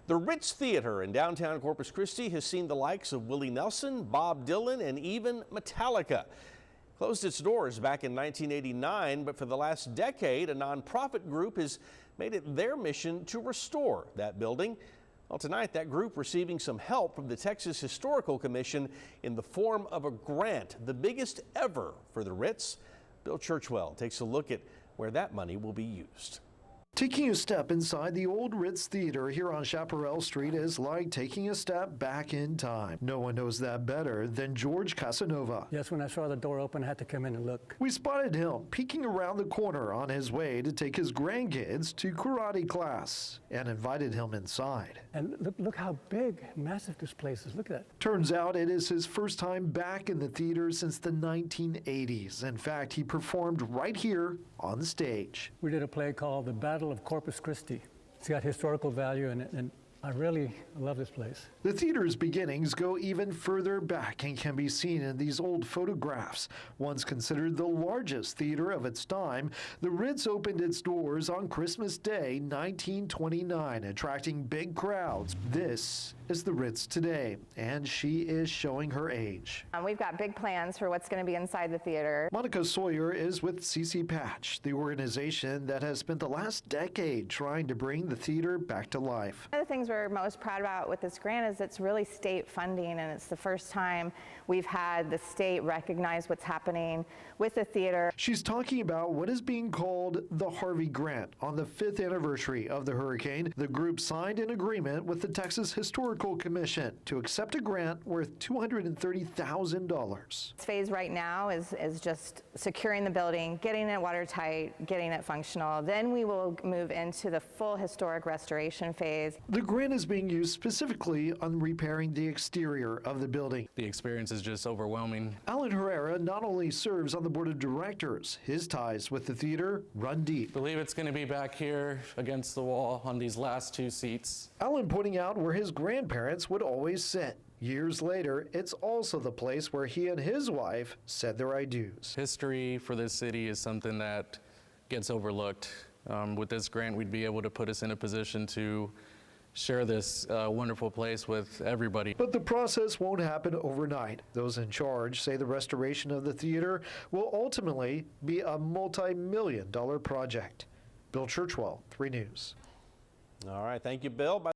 The Ritz Theatre in downtown Corpus Christi has seen the likes of Willie Nelson, Bob Dylan, and even Metallica. Closed its doors back in 1989, but for the last decade, a nonprofit group has made it their mission to restore that building. Well, tonight, that group receiving some help from the Texas Historical Commission in the form of a grant, the biggest ever for the Ritz. Bill Churchwell takes a look at where that money will be used. Taking a step inside the old Ritz Theatre here on Chaparral Street is like taking a step back in time. No one knows that better than George Casanova. Yes, when I saw the door open, I had to come in and look. We spotted him peeking around the corner on his way to take his grandkids to karate class and invited him inside. And look how big, massive this place is. Look at that. Turns out it is his first time back in the theater since the 1980s. In fact, he performed right here on the stage. We did a play called The Battle of Corpus Christi. It's got historical value in it, and I really love this place. The theater's beginnings go even further back and can be seen in these old photographs. Once considered the largest theater of its time, the Ritz opened its doors on Christmas Day, 1929, attracting big crowds. This is the Ritz today, and she is showing her age. We've got big plans for what's going to be inside the theater. Monica Sawyer is with CC Patch, the organization that has spent the last decade trying to bring the theater back to life. One of the things we're most proud about with this grant is it's really state funding, and it's the first time we've had the state recognize what's happening with the theater. She's talking about what is being called the Harvey Grant. On the 5th anniversary of the hurricane, the group signed an agreement with the Texas Historical Commission to accept a grant worth $230,000. This phase right now is just securing the building, getting it watertight, getting it functional. Then we will move into the full historic restoration phase. The grant is being used specifically on repairing the exterior of the building. The experience is just overwhelming. Alan Herrera not only serves on the board of directors, his ties with the theater run deep. I believe it's going to be back here against the wall on these last two seats. Alan pointing out where his grandparents would always sit. Years later, it's also the place where he and his wife said their I do's. History for this city is something that gets overlooked. With this grant, we'd be able to put us in a position to share this wonderful place with everybody. But the process won't happen overnight. Those in charge say the restoration of the theater will ultimately be a multi-million-dollar project. Bill Churchwell, 3 News. All right, thank you, Bill.